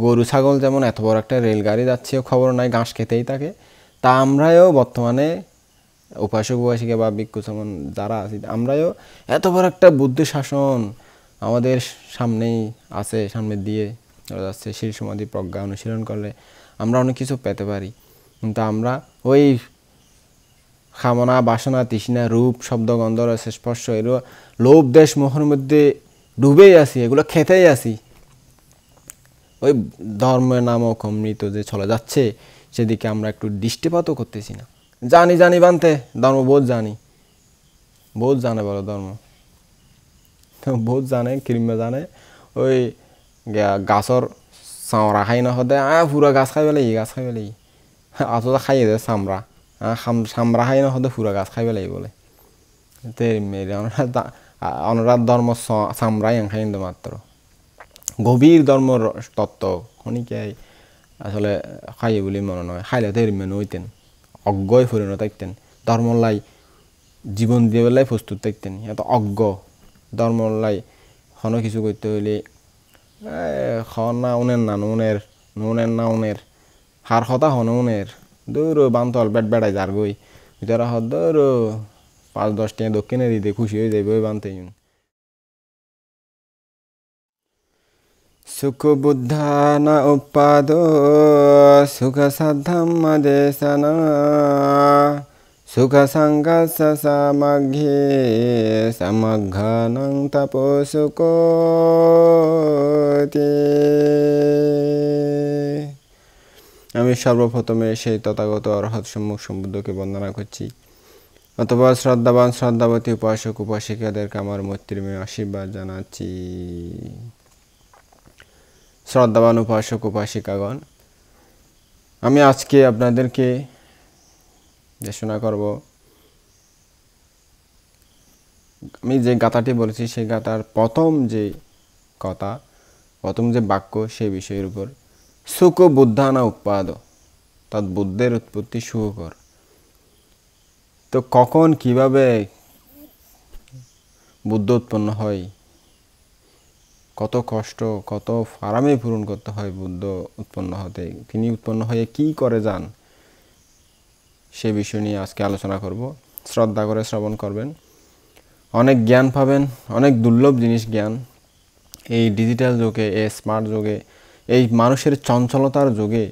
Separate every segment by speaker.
Speaker 1: গরু ছাগল যেমন এত বড় একটা রেলগাড়ি যাচ্ছে খবর নাই, ঘাস খেতেই থাকে, তা আমরাও বর্তমানে উপাসক উপাসিকা বা ভিক্ষু যেমন যারা আছি আমরাও এত বড় একটা বুদ্ধ শাসন আমাদের সামনেই আছে, সামনে দিয়ে যাচ্ছে। সেই সমাধি প্রজ্ঞা অনুশীলন করলে আমরা অনেক কিছু পেতে পারি, কিন্তু আমরা ওই কামনা বাসনা তৃষ্ণা রূপ শব্দ গন্ধ রস স্পর্শ এগুলো লোভ দেশ মোহর মধ্যে ডুবেই আছি, এগুলো খেতেই আছি। ওই ধর্মের নামক অমৃত যে চলে যাচ্ছে সেদিকে আমরা একটু দৃষ্টিপাতও করতেছি না। জানি বানতে ধর্ম বোধ জানি, বোধ জানে বলো ধর্ম, বোধ জানে কিরিমা জানে ওই গাছর চামড়া খাই না হদে পুরা গাছ খাই পেলাই, গাছ খাই পেলাই আত খাইয়ে দেয় চামড়া, চামড়া খাই না হদে পুরা গাছ খাই পেলাই বলে। অনুরাধ ধর্ম চামড়াই খাই মাত্র, গভীর ধর্ম তত্ত্ব খনিকে আসলে খাইয়ে বলে মনে নয়। খাইলে তো মেনে হইতেন, অজ্ঞই পরিণত থাকতেন, ধর্মলাই জীবন দিয়ে বেলায় প্রস্তুত থাকতেন। এত অজ্ঞ ধর্মলাই কোনো কিছু করতে হইলে না উনের না নুনের নুনের না উনের হার হতা হন উনের দৌড় বান্তল বেট বেড়াই যার গই ভিতরে হত দৌড় 5-10 টাকা দক্ষিণে দিতে খুশি হয়ে যাইব ওই বানতে। সুখ বুদ্ধান উপাদ সুখ সাধ্যম দেশনা সুখ সংঘর্ষ সামগ্রী সমঘ্নং তপসুকোতি। আমি সর্বপ্রথমে সেই তথাগত অরহৎ সম্মুখ সম্বুদ্ধকে বন্দনা করছি, অথবা শ্রদ্ধাবান শ্রদ্ধাবতী উপাসক উপাসিকাদেরকে আমার মৈত্রীময় আশীর্বাদ জানাচ্ছি। শ্রদ্ধাবান উপাসক উপাসিকাগণ, আমি আজকে আপনাদেরকে দেশনা করব, আমি যে গাথাটি বলেছি সেই গাথার প্রথম যে কথা, প্রথম যে বাক্য সেই বিষয়ের উপর। সুখ বুদ্ধানা উৎপাদ, তৎ বুদ্ধের উৎপত্তি সুখকর। তো কখন কিভাবে বুদ্ধ উৎপন্ন হয়, কত কষ্ট কত ফারামে পূরণ করতে হয় বুদ্ধ উৎপন্ন হতে, তিনি উৎপন্ন হয়ে কি করে যান, সে বিষয় নিয়ে আজকে আলোচনা করব। শ্রদ্ধা করে শ্রবণ করবেন, অনেক জ্ঞান পাবেন, অনেক দুর্লভ জিনিস জ্ঞান। এই ডিজিটাল যুগে, এই স্মার্ট যুগে, এই মানুষের চঞ্চলতার যুগে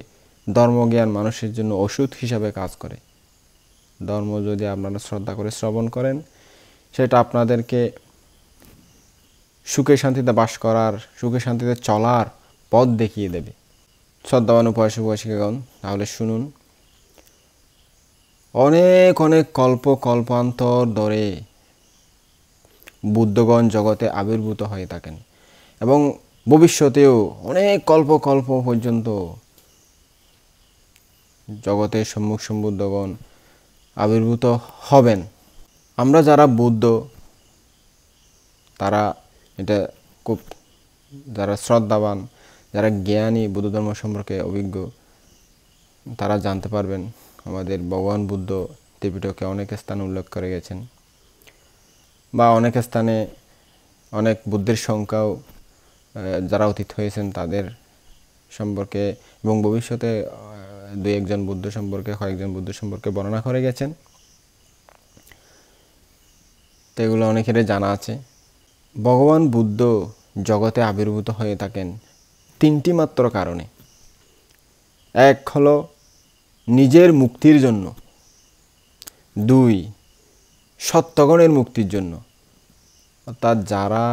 Speaker 1: ধর্মজ্ঞান মানুষের জন্য ওষুধ হিসাবে কাজ করে। ধর্ম যদি আপনারা শ্রদ্ধা করে শ্রবণ করেন, সেটা আপনাদেরকে সুখে শান্তিতে বাস করার, সুখে শান্তিতে চলার পথ দেখিয়ে দেবে। শ্রদ্ধাবান উপাসক উপাসিকাগণ, তাহলে শুনুন। অনেক অনেক কল্পান্তর ধরে বুদ্ধগণ জগতে আবির্ভূত হয়ে থাকেন এবং ভবিষ্যতেও অনেক কল্প পর্যন্ত জগতের সম্মুখ সম্বুদ্ধগণ আবির্ভূত হবেন। আমরা যারা বুদ্ধ, তারা এটা খুব, যারা শ্রদ্ধাবান, যারা জ্ঞানী, বুদ্ধ ধর্ম সম্পর্কে অভিজ্ঞ, তারা জানতে পারবেন আমাদের ভগবান বুদ্ধ ত্রিপিটকে অনেক স্থানে উল্লেখ করে গেছেন, বা অনেক স্থানে অনেক বুদ্ধের সংখ্যাও যারা অতীত হয়েছেন তাদের সম্পর্কে এবং ভবিষ্যতে 2-1 বুদ্ধ সম্পর্কে, কয়েকজন বুদ্ধ সম্পর্কে বর্ণনা করে গেছেন। তো এগুলো অনেকেরই জানা আছে। ভগবান বুদ্ধ জগতে আবির্ভূত হয়ে থাকেন 3টি মাত্র কারণে। এক হলো নিজের মুক্তির জন্য, 2 সত্যগণের মুক্তির জন্য, অর্থাৎ যারা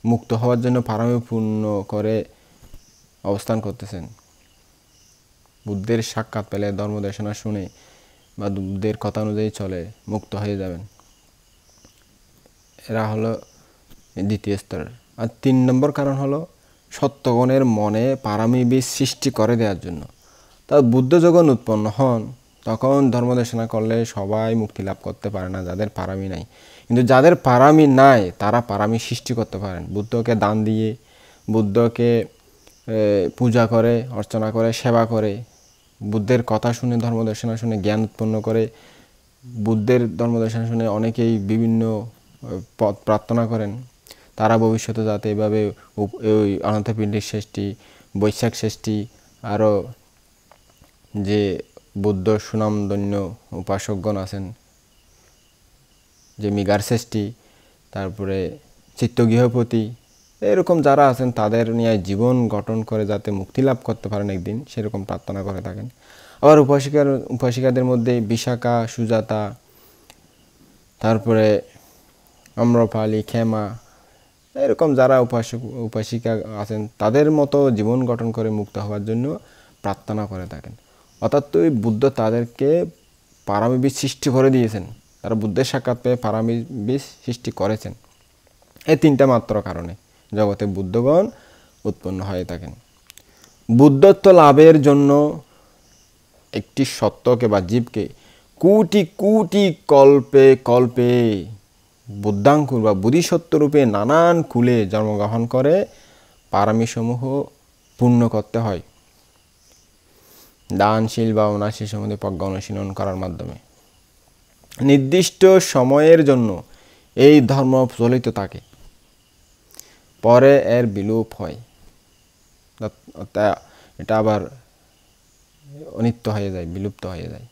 Speaker 1: মুক্ত হওয়ার জন্য পারমী পূর্ণ করে অবস্থান করতেছেন, বুদ্ধের সাক্ষাৎ পেলে, ধর্মদেশনা শুনে বা বুদ্ধের কথা অনুযায়ী চলে মুক্ত হয়ে যাবেন। এরা হলো 2য় স্তর। আর 3 নম্বর কারণ হলো সত্যগণের মনে পারমী বীজ সৃষ্টি করে দেওয়ার জন্য। তা বুদ্ধ যখন উৎপন্ন হন তখন ধর্মদেশনা করলে সবাই মুক্তি লাভ করতে পারে না, যাদের পারমী নাই। কিন্তু যাদের পারমী নাই তারা পারমী সৃষ্টি করতে পারেন। বুদ্ধকে দান দিয়ে, বুদ্ধকে পূজা করে, অর্চনা করে, সেবা করে, বুদ্ধের কথা শুনে, ধর্মদেশনা শুনে জ্ঞান উৎপন্ন করে, বুদ্ধের ধর্মদেশনা শুনে অনেকেই বিভিন্ন পথ প্রার্থনা করেন, তারা ভবিষ্যতে যাতে এভাবে ওই অনন্ত পিণ্ডের সৃষ্টি, বৈশাখ ষষ্ঠী, আরও যে বৌদ্ধ সুনামধন্য উপাসকগণ আছেন, যে মৃগার ষষ্ঠী, তারপরে চিত্তগৃহপতি, এরকম যারা আছেন তাদের নিয়ে জীবন গঠন করে যাতে মুক্তি লাভ করতে পারেন একদিন, সেরকম প্রার্থনা করে থাকেন। আবার উপাসিকাদের মধ্যে বিশাখা, সুজাতা, তারপরে আম্রপালি, ক্ষেমা, এরকম যারা উপাসিকা আছেন তাদের মতো জীবন গঠন করে মুক্ত হওয়ার জন্য প্রার্থনা করে থাকেন। অর্থাৎ ওই বুদ্ধ তাদেরকে পারমিবিদ সৃষ্টি করে দিয়েছেন, তারা বুদ্ধের সাক্ষাৎ পেয়ে পারমিবিদ সৃষ্টি করেছেন। এই তিনটা মাত্র কারণে জগতে বুদ্ধগণ উৎপন্ন হয়ে থাকেন। বুদ্ধত্ব লাভের জন্য একটি সত্যকে বা জীবকে কোটি কোটি কল্পে কল্পে বুদ্ধাঙ্কুর বা বোধিসত্ত্ব রূপে নানান কুলে জন্মগ্রহণ করে পারমিসমূহ পূর্ণ করতে হয় দানশীল বা অনাশীল সম্বন্ধে প্রজ্ঞা অনুশীলন করার মাধ্যমে। নির্দিষ্ট সময়ের জন্য এই ধর্ম প্রচলিত থাকে, পরে এর বিলোপ হয়, এটা আবার অনিত্য হয়ে যায়, বিলুপ্ত হয়ে যায়।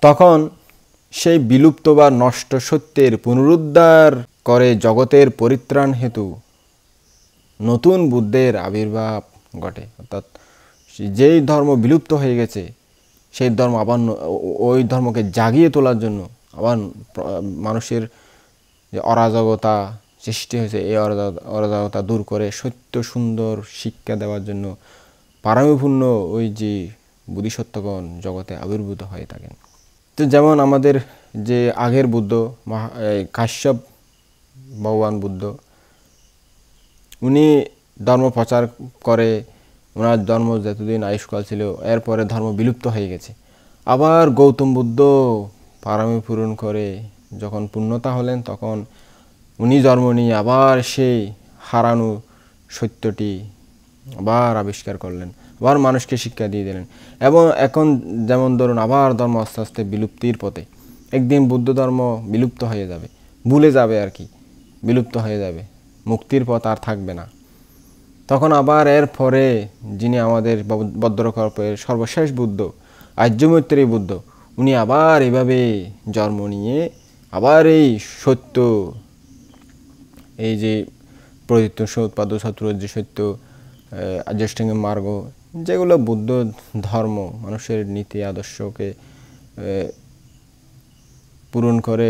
Speaker 1: তখন সেই বিলুপ্ত বা নষ্ট সত্যের পুনরুদ্ধার করে জগতের পরিত্রাণ হেতু নতুন বুদ্ধের আবির্ভাব ঘটে। অর্থাৎ যেই ধর্ম বিলুপ্ত হয়ে গেছে সেই ধর্ম আবার ওই ধর্মকে জাগিয়ে তোলার জন্য আবার মানুষের যে অরাজকতা সৃষ্টি হয়েছে এই অরাজকতা দূর করে সত্য সুন্দর শিক্ষা দেওয়ার জন্য পারমিপূর্ণ ওই যে বোধিসত্ত্বগণ জগতে আবির্ভূত হয়ে থাকেন। তো যেমন আমাদের যে আগের বুদ্ধ কাশ্যপ ভগবান বুদ্ধ, উনি ধর্ম প্রচার করে, ওনার ধর্ম যতদিন আয়ুষ্কাল ছিল, এরপরে ধর্ম বিলুপ্ত হয়ে গেছে। আবার গৌতম বুদ্ধ পারমি পূরণ করে যখন পূর্ণতা হলেন তখন উনি জন্ম নিয়ে আবার সেই হারানো সত্যটি আবার আবিষ্কার করলেন, আবার মানুষকে শিক্ষা দিয়ে দিলেন। এবং এখন যেমন ধরুন আবার ধর্ম আস্তে আস্তে বিলুপ্তির পথে, একদিন বৌদ্ধ ধর্ম বিলুপ্ত হয়ে যাবে, ভুলে যাবে আর কি, বিলুপ্ত হয়ে যাবে, মুক্তির পথ আর থাকবে না। তখন আবার এর পরে যিনি আমাদের বদ্রকল্পের সর্বশেষ বুদ্ধ, আর্যমৈত্রেয়ী বুদ্ধ, উনি আবার এভাবে জন্ম নিয়ে আবার এই সত্য, এই যে প্রদীপ্ত সৎপাদ শত্রুজ্য সত্য, আর্যাষ্টাঙ্গিক মার্গ, যেগুলো বুদ্ধ ধর্ম মানুষের নীতি আদর্শকে পূরণ করে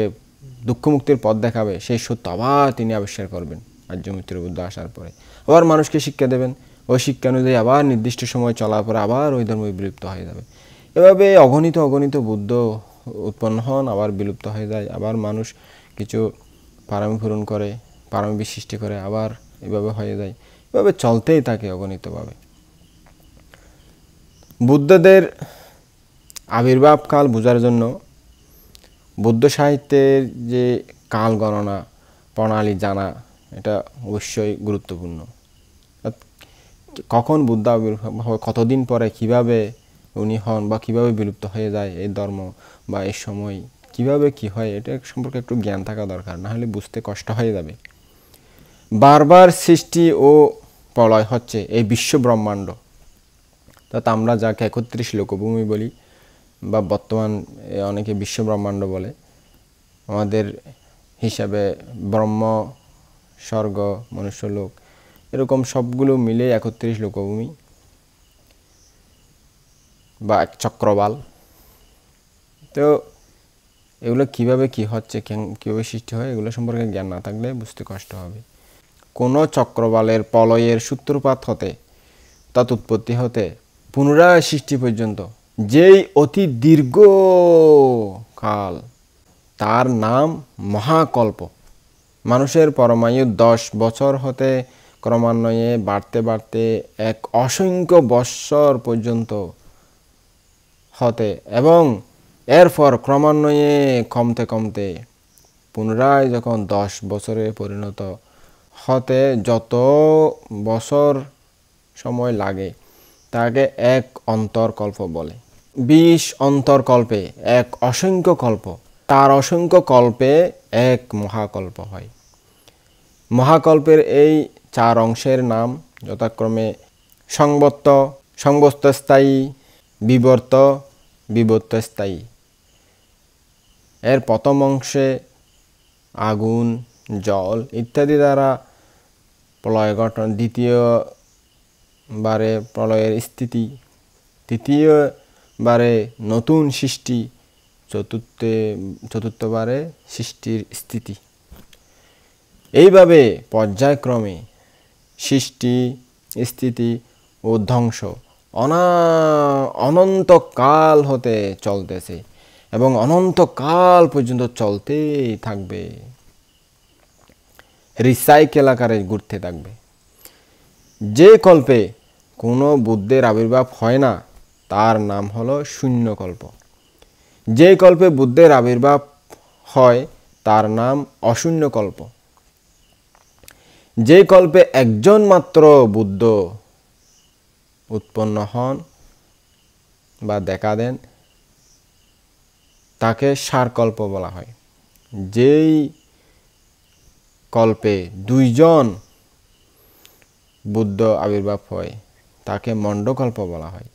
Speaker 1: দুঃখমুক্তির পথ দেখাবে, সেই সত্য আবার তিনি আবিষ্কার করবেন আর্যমৈত্রেয়ী বুদ্ধ আসার পরে। আবার মানুষকে শিক্ষা দেবেন, ওই শিক্ষা অনুযায়ী আবার নির্দিষ্ট সময় চলার পরে আবার ওই ধর্ম বিলুপ্ত হয়ে যাবে। এভাবে অগণিত অগণিত বুদ্ধ উৎপন্ন হন, আবার বিলুপ্ত হয়ে যায়, আবার মানুষ কিছু পারমি পূরণ করে, পারমি সৃষ্টি করে, আবার এভাবে হয়ে যায়। এভাবে চলতেই থাকে অগণিতভাবে। বুদ্ধদের আবির্ভাবকাল বোঝার জন্য বৌদ্ধ সাহিত্যের যে কাল গণনা প্রণালী জানা এটা অবশ্যই গুরুত্বপূর্ণ। কখন বুদ্ধ আবির্ভাব হয়, কতদিন পরে কিভাবে উনি হন বা কিভাবে বিলুপ্ত হয়ে যায় এই ধর্ম, বা এই সময় কিভাবে কি হয়, এটা সম্পর্কে একটু জ্ঞান থাকা দরকার, না হলে বুঝতে কষ্ট হয়ে যাবে। বারবার সৃষ্টি ও প্রলয় হচ্ছে এই বিশ্ব ব্রহ্মাণ্ড, অর্থাৎ আমরা যাকে ৩১ লোকভূমি বলি বা বর্তমান অনেকে বিশ্ব ব্রহ্মাণ্ড বলে, আমাদের হিসাবে ব্রহ্ম, স্বর্গ, মনুষ্যলোক, এরকম সবগুলো মিলে ৩১ লোকভূমি বা এক চক্রবাল। তো এগুলো কিভাবে কি হচ্ছে, কীভাবে সৃষ্টি হয়, এগুলো সম্পর্কে জ্ঞান না থাকলে বুঝতে কষ্ট হবে। কোনো চক্রবালের প্রলয়ের সূত্রপাত হতে, তৎউৎপত্তি হতে পুনরায় সৃষ্টি পর্যন্ত যেই অতি দীর্ঘ কাল, তার নাম মহাকল্প। মানুষের পরমায়ু 10 বছর হতে ক্রমান্বয়ে বাড়তে বাড়তে এক অসংখ্য বৎসর পর্যন্ত হতে এবং এরপর ক্রমান্বয়ে কমতে কমতে পুনরায় যখন 10 বছরে পরিণত হতে যত বছর সময় লাগে তাকে এক অন্তরকল্প বলে। 20 অন্তরকল্পে এক অসংখ্য কল্প, তার অসংখ্য কল্পে এক মহাকল্প হয়। মহাকল্পের এই 4 অংশের নাম যথাক্রমে সংবত্ত, সংবস্ত স্থায়ী, বিবর্ত, বিবর্ত স্থায়ী। এর প্রথম অংশে আগুন, জল ইত্যাদি দ্বারা প্রলয় গঠন, দ্বিতীয়বারে প্রলয়ের স্থিতি, তৃতীয়বারে নতুন সৃষ্টি, চতুর্থবারে সৃষ্টির স্থিতি। এইভাবে পর্যায়ক্রমে সৃষ্টি, স্থিতি ও ধ্বংস অনন্তকাল হতে চলতেছে এবং অনন্তকাল পর্যন্ত চলতেই থাকবে, রিসাইকেল আকারে ঘুরতে থাকবে। যে কল্পে কোনো বুদ্ধের আবির্ভাব হয় না তার নাম হলো শূন্যকল্প। যে কল্পে বুদ্ধের আবির্ভাব হয় তার নাম অশূন্যকল্প। যে কল্পে একজন মাত্র বুদ্ধ উৎপন্ন হন বা দেখা দেন তাকে সারকল্প বলা হয়। যেই কল্পে দুইজন বুদ্ধ আবির্ভাব হয় তাকে মণ্ডকল্প বলা হয়।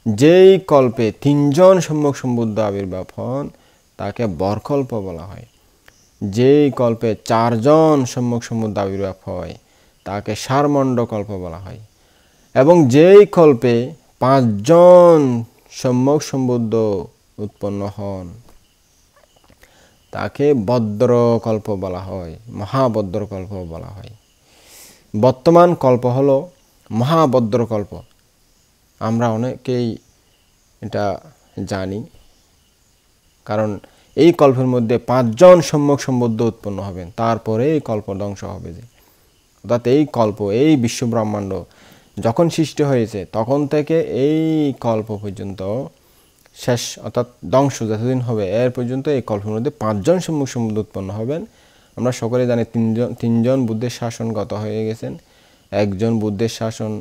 Speaker 1: যেই কল্পে তিনজন সম্যক সম্বুদ্ধ আবির্ভাব হন তাকে বরকল্প বলা হয়। যেই কল্পে চারজন সম্যক সম্বুদ্ধ আবির্ভাব হয় তাকে সারমণ্ডকল্প বলা হয়। এবং যেই কল্পে পাঁচজন সম্যক সম্বুদ্ধ উৎপন্ন হন তাকে বদ্রকল্প বলা হয়, মহাবদ্রকল্প বলা হয়। বর্তমান কল্প হলো মহাবদ্রকল্প। আমরা অনেকেই এটা জানি, কারণ এই কল্পের মধ্যে পাঁচজন সম্যক সম্বুদ্ধ উৎপন্ন হবেন, তারপরে এই কল্প ধ্বংস হবে। যে অর্থাৎ এই কল্প, এই বিশ্ব ব্রহ্মাণ্ড যখন সৃষ্টি হয়েছে তখন থেকে এই কল্প পর্যন্ত শেষ, অর্থাৎ ধ্বংস যতদিন হবে এর পর্যন্ত এই কল্পের মধ্যে পাঁচজন সম্যক সম্বুদ্ধ উৎপন্ন হবেন। আমরা সকলে জানি তিনজন বুদ্ধের শাসন গত হয়ে গেছেন, একজন বুদ্ধের শাসন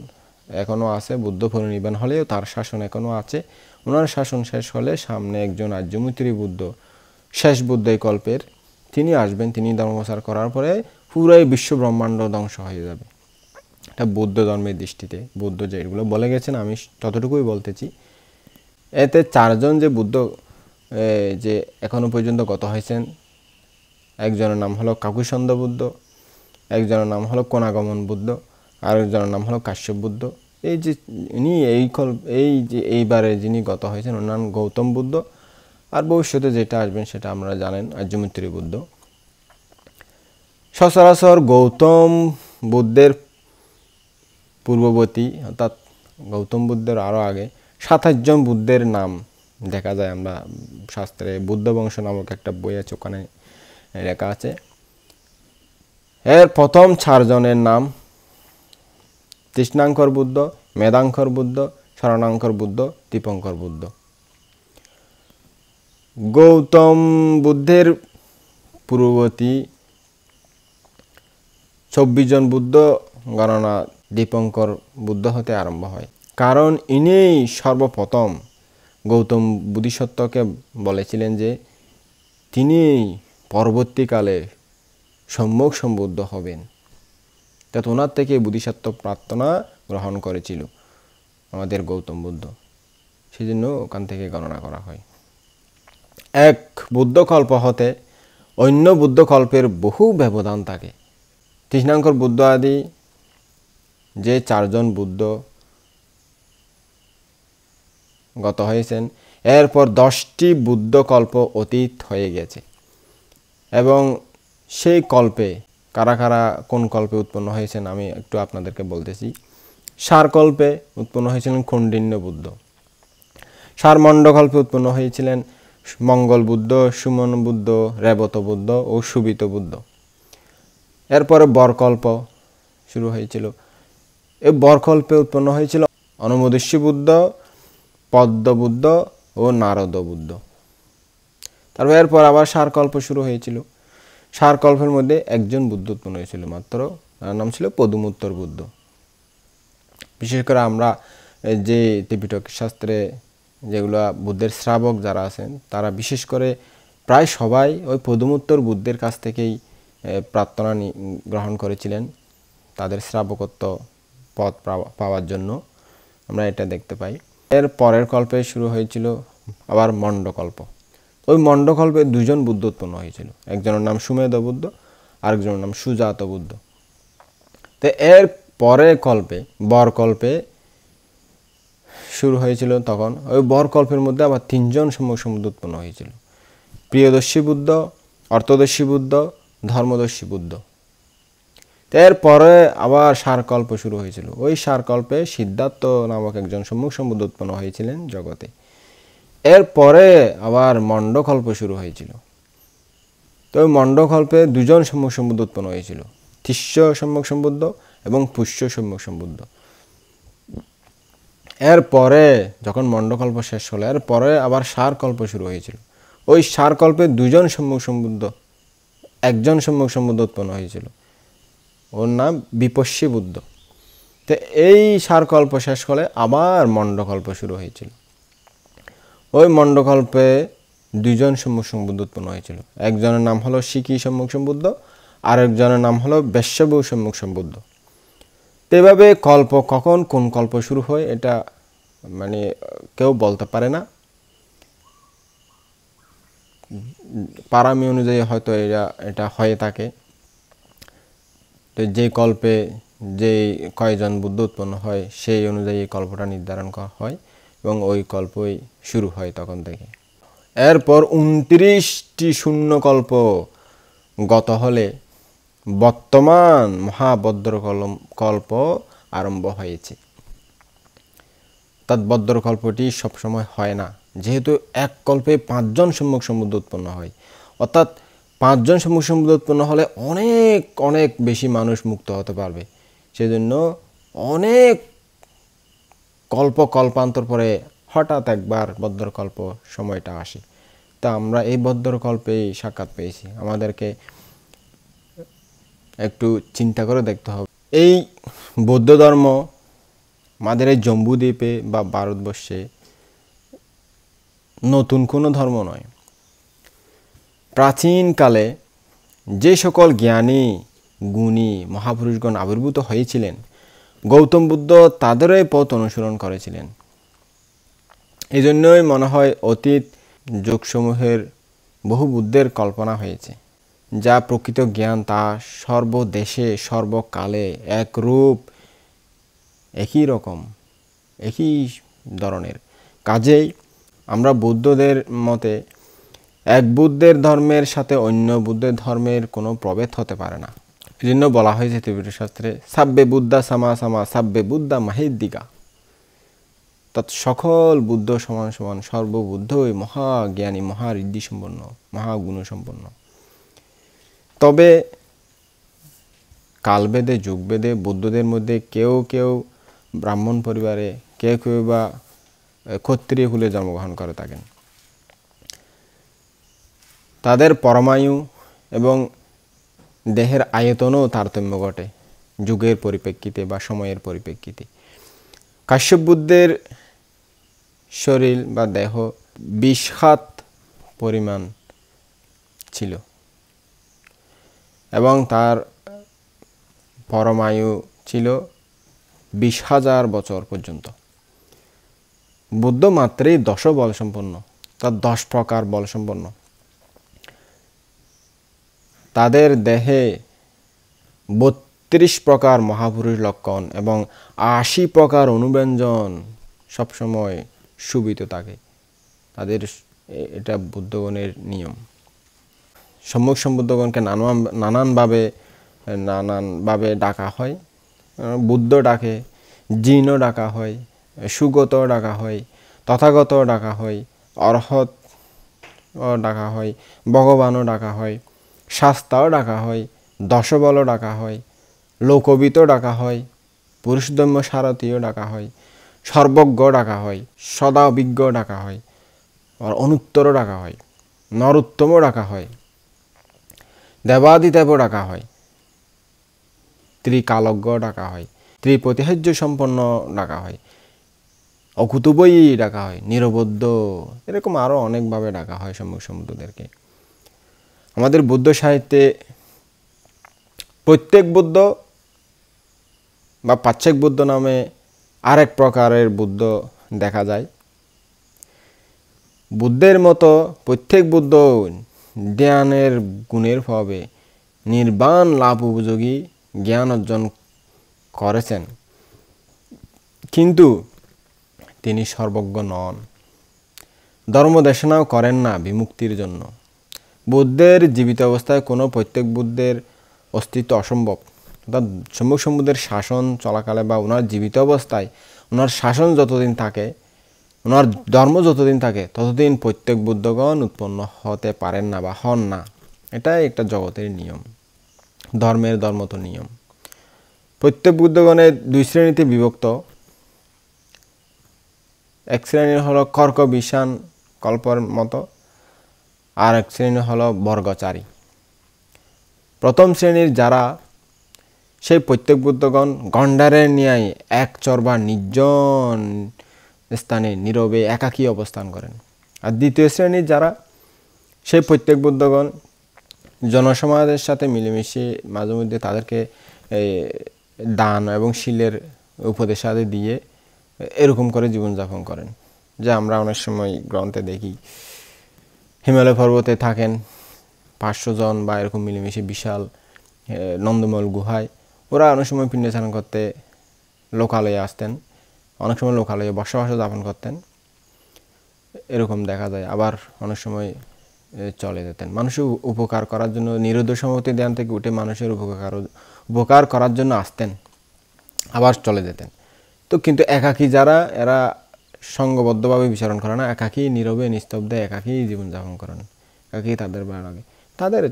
Speaker 1: এখনও আছে, বুদ্ধ পরিনির্বাণ হলেও তার শাসন এখনও আছে। ওনার শাসন শেষ হলে সামনে একজন আর্যমৈত্রী বুদ্ধ, শেষ বুদ্ধ এই কল্পের, তিনি আসবেন। তিনি ধর্মপ্রচার করার পরে পুরাই বিশ্ব ব্রহ্মাণ্ড ধ্বংস হয়ে যাবে। এটা বৌদ্ধ ধর্মের দৃষ্টিতে বুদ্ধ যেগুলো বলে গেছেন আমি ততটুকুই বলতেছি। এতে চারজন যে বুদ্ধ যে এখনো পর্যন্ত গত হয়েছেন, একজনের নাম হলো কাকুসন্দ বুদ্ধ, একজনের নাম হলো কোনাগমন বুদ্ধ, আর একজনের নাম হলো কাশ্যপ বুদ্ধ। এই যে ইনি এইবারে যিনি গত হয়েছেন ওনার নাম গৌতম বুদ্ধ, আর ভবিষ্যতে যেটা আসবেন সেটা আমরা জানেন আর্যমৈত্রী বুদ্ধ। সচরাচর গৌতম বুদ্ধের পূর্ববর্তী, অর্থাৎ গৌতম বুদ্ধের আরও আগে 27 জন বুদ্ধের নাম দেখা যায় আমরা শাস্ত্রে। বুদ্ধ বংশ নামক একটা বই আছে, ওখানে লেখা আছে। এর প্রথম 4 জনের নাম তৃষ্ণাঙ্কর বুদ্ধ, মেধাঙ্কর বুদ্ধ, শরণাঙ্কর বুদ্ধ, দীপঙ্কর বুদ্ধ। গৌতম বুদ্ধের পূর্ববর্তী 24 জন বুদ্ধ গণনা দীপঙ্কর বুদ্ধ হতে আরম্ভ হয়, কারণ ইনি সর্বপ্রথম গৌতম বোধিসত্ত্বকে বলেছিলেন যে তিনি পরবর্তীকালে সম্যক সম্বুদ্ধ হবেন। তাতে ওনার থেকে বোধিসত্ত্ব প্রার্থনা গ্রহণ করেছিল আমাদের গৌতম বুদ্ধ, সেই জন্য ওখান থেকে গণনা করা হয়। এক বুদ্ধকল্প হতে অন্য বুদ্ধকল্পের বহু ব্যবধান থাকে। তৃষ্ণাঙ্কর বুদ্ধ আদি যে 4 জন বুদ্ধ গত হয়েছেন, এরপর 10টি বুদ্ধকল্প অতীত হয়ে গেছে। এবং সেই কল্পে কারা কারা কোন কল্পে উৎপন্ন হয়েছেন আমি একটু আপনাদেরকে বলতেছি। সারকল্পে উৎপন্ন হয়েছিলেন কৌণ্ডিন্য বুদ্ধ। সারমণ্ডকল্পে উৎপন্ন হয়েছিলেন মঙ্গল বুদ্ধ, সুমন বুদ্ধ, রেবত বুদ্ধ ও সুবিত বুদ্ধ। এরপরে বরকল্প শুরু হয়েছিল। এই বরকল্পে উৎপন্ন হয়েছিল অনুমোদস্যী বুদ্ধ, পদ্ম বুদ্ধ ও নারদ বুদ্ধ। তারপর এরপর আবার সারকল্প শুরু হয়েছিল। সারকল্পের মধ্যে একজন বুদ্ধ উৎপন্ন হয়েছিল মাত্র, তার নাম ছিল পদুমুত্তর বুদ্ধ। বিশেষ করে আমরা যে ত্রিপিটক শাস্ত্রে যেগুলো বুদ্ধের শ্রাবক যারা আছেন তারা বিশেষ করে প্রায় সবাই ওই পদুমুত্তর বুদ্ধের কাছ থেকেই প্রার্থনা গ্রহণ করেছিলেন তাদের শ্রাবকত্ব পদ পাওয়ার জন্য। আমরা এটা দেখতে পাই। এর পরের কল্পে শুরু হয়েছিল আবার মণ্ডকল্প। ওই মণ্ডকল্পে দুজন বুদ্ধ উৎপন্ন হয়েছিল, একজনের নাম সুমেধ বুদ্ধ, আরেকজনের নাম সুজাত বুদ্ধ। তো এর পরের কল্পে বরকল্পে শুরু হয়েছিল, তখন ওই বরকল্পের মধ্যে আবার তিনজন সম্যক সম্বুদ্ধ উৎপন্ন হয়েছিল, প্রিয়দর্শী বুদ্ধ, অর্থদর্শী বুদ্ধ, ধর্মদর্শী বুদ্ধ। এরপরে আবার সারকল্প শুরু হয়েছিল। ওই সারকল্পে সিদ্ধার্থ নামক একজন সম্যক সম্বুদ্ধ উৎপন্ন হয়েছিলেন জগতে। এরপরে আবার মণ্ডকল্প শুরু হয়েছিল। তো ওই মণ্ডকল্পে দুজন সম্যক সম্বুদ্ধ উৎপন্ন হয়েছিল, তিস্য সম্যক সম্বুদ্ধ এবং পুষ্য সম্যক সম্বুদ্ধ। এরপরে যখন মণ্ডকল্প শেষ হলো, এরপরে আবার সারকল্প শুরু হয়েছিল। ওই সারকল্পে দুজন সম্যক সম্বুদ্ধ, একজন সম্যক সম্বুদ্ধ উৎপন্ন হয়েছিল, ওর নাম বিপস্যী বুদ্ধ। তো এই সারকল্প শেষ হলে আবার মণ্ডকল্প শুরু হয়েছিল। ওই মণ্ডকল্পে দুজন সম্যক সম্বুদ্ধ উৎপন্ন হয়েছিল, একজনের নাম হলো সিকি সম্যক সম্বুদ্ধ, আর একজনের নাম হলো বেশ্যবু সম্যক সম্বুদ্ধ। তো এভাবে কল্প কখন কোন কল্প শুরু হয় এটা মানে কেউ বলতে পারে না। পারামি অনুযায়ী হয়তো এটা হয়ে থাকে। তো যে কল্পে যে কয়জন বুদ্ধ উৎপন্ন হয় সেই অনুযায়ী কল্পটা নির্ধারণ করা হয় এবং ওই কল্পই শুরু হয় তখন থেকে। এরপর 29টি শূন্যকল্প গত হলে বর্তমান মহাবদ্রকল্প আরম্ভ হয়েছে। তদ্বদ্রকল্পটি সবসময় হয় না, যেহেতু এক কল্পে 5 জন সম্যক সম্বুদ্ধ উৎপন্ন হয়, অর্থাৎ 5 জন সম্যক সম্বুদ্ধ উৎপন্ন হলে অনেক অনেক বেশি মানুষ মুক্ত হতে পারবে। সেজন্য অনেক কল্পান্তর পরে হঠাৎ একবার বদ্রকল্প সময়টা আসে। তা আমরা এই বদ্রকল্পেই সাক্ষাৎ পেয়েছি। আমাদেরকে একটু চিন্তা করে দেখতে হবে, এই বৌদ্ধ ধর্ম আমাদের এই জম্বুদ্বীপে বা ভারতবর্ষে নতুন কোনো ধর্ম নয়। প্রাচীনকালে যে সকল জ্ঞানী গুণী মহাপুরুষগণ আবির্ভূত হয়েছিলেন, গৌতম বুদ্ধ তাদেরই পথ অনুসরণ করেছিলেন। এই জন্যই মনে হয় অতীত যুগসমূহের বহু বুদ্ধের কল্পনা হয়েছে। যা প্রকৃত জ্ঞান তা সর্বদেশে সর্বকালে একরূপ, একই রকম, একই ধরনের। কাজেই আমরা বুদ্ধদের মতে এক বুদ্ধের ধর্মের সাথে অন্য বুদ্ধের ধর্মের কোনো প্রভেদ হতে পারে না। এই জন্য বলা হয়েছে ত্রিপিটক শাস্ত্রে সাব্বে বুদ্ধা সামা সামা সাব্বে বুদ্ধা মাহেদ্দিকা, তৎ সকল বুদ্ধ সমান সমান, সর্ববুদ্ধই মহাজ্ঞানী, মহাঋদ্ধি সম্পন্ন, মহাগুণ সম্পন্ন। তবে কালবেদে যুগবেদে বুদ্ধদের মধ্যে কেউ কেউ ব্রাহ্মণ পরিবারে, কেউ কেউ বা ক্ষত্রিয় কুলে জন্মগ্রহণ করে থাকেন। তাদের পরমায়ু এবং দেহের আয়তনও তারতম্য ঘটে যুগের পরিপ্রেক্ষিতে বা সময়ের পরিপ্রেক্ষিতে। কাশ্যপ বুদ্ধের শরীর বা দেহ 20 হাত পরিমাণ ছিল এবং তার পরমায়ু ছিল 20,000 বছর পর্যন্ত। বুদ্ধ মাত্রই 10 বল সম্পন্ন, তার 10 প্রকার বল সম্পন্ন। তাদের দেহে 32 প্রকার মহাপুরুষ লক্ষণ এবং 80 প্রকার অনুব্যঞ্জন সবসময় শোভিত থাকে। তাদের এটা বুদ্ধগণের নিয়ম। সম্যক সম্বুদ্ধগণকে নানানভাবে ডাকা হয়। বুদ্ধ ডাকে, জিনও ডাকা হয়, সুগত ডাকা হয়, তথাগত ডাকা হয়, অরহত ডাকা হয়, ভগবানও ডাকা হয়, শাস্তাও ডাকা হয়, দশবলও ডাকা হয়, লোকবিতও ডাকা হয়, পুরুষদম্য সারথীও ডাকা হয়, সর্বজ্ঞ ডাকা হয়, সদা অভিজ্ঞ ডাকা হয়, আর অনুত্তরও ডাকা হয়, নরোত্তমও ডাকা হয়, দেবাদিদেবও ডাকা হয়, ত্রিকালজ্ঞ ডাকা হয়, ত্রিপ্রতিহার্য সম্পন্ন ডাকা হয়, অকুতুবই ডাকা হয়, নিরবদ্ধ, এরকম আরও অনেকভাবে ডাকা হয় সম্যক সম্বুদ্ধদেরকে। আমাদের বুদ্ধ সাহিত্যে প্রত্যেক বুদ্ধ বা পাচ্ছেক বুদ্ধ নামে আরেক প্রকারের বুদ্ধ দেখা যায়। বুদ্ধের মতো প্রত্যেক বুদ্ধ জ্ঞানের গুণের প্রভাবে নির্বাণ লাভ উপযোগী জ্ঞান অর্জন করেছেন, কিন্তু তিনি সর্বজ্ঞ নন। ধর্মদেশনাও করেন না বিমুক্তির জন্য। বুদ্ধের জীবিত অবস্থায় কোনো প্রত্যেক বুদ্ধের অস্তিত্ব অসম্ভব। অর্থাৎ সম্যক সম্বুদ্ধের শাসন চলাকালে বা ওনার জীবিত অবস্থায় ওনার শাসন যতদিন থাকে, ওনার ধর্ম যতদিন থাকে, ততদিন প্রত্যেক বুদ্ধগণ উৎপন্ন হতে পারেন না বা হন না। এটাই একটা জগতের নিয়ম, ধর্মের ধর্মত নিয়ম। প্রত্যেক বুদ্ধগণের দুই শ্রেণীতে বিভক্ত। এক শ্রেণী হলো কর্ক বিষাণ কল্পর মতো, আর এক শ্রেণী হলো বর্গচারী। প্রথম শ্রেণীর যারা, সেই প্রত্যেক বুদ্ধগণ গণ্ডারের ন্যায় এক চরবা নির্জন স্থানে নীরবে একাকী অবস্থান করেন। আর দ্বিতীয় শ্রেণীর যারা, সেই প্রত্যেক বুদ্ধগণ জনসমাজের সাথে মিলেমিশে মাঝে মধ্যে তাদেরকে দান এবং শীলের উপদেশ আদি দিয়ে এরকম করে জীবনযাপন করেন। যা আমরা অনেক সময় গ্রন্থে দেখি, হিমালয় পর্বতে থাকেন 500 জন বা এরকম মিলেমিশে বিশাল নন্দমল গুহায়। ওরা অনেক সময় পিণ্ডাচারণ করতে লোকালয়ে আসতেন, অনেক সময় লোকালয়ে বসবাস যাপন করতেন, এরকম দেখা যায়। আবার অনেক সময় চলে যেতেন মানুষের উপকার করার জন্য। নিরুদ্র সমাপতি ধ্যান থেকে উঠে মানুষের উপকার করার জন্য আসতেন, আবার চলে যেতেন। তো কিন্তু একাকী যারা, এরা সঙ্গবদ্ধভাবে বিচরণ করে না, একাকী নীরবে নিস্তব্ধে একাকী জীবনযাপন করেন। একাকী তাদের ভালো লাগে, তাদের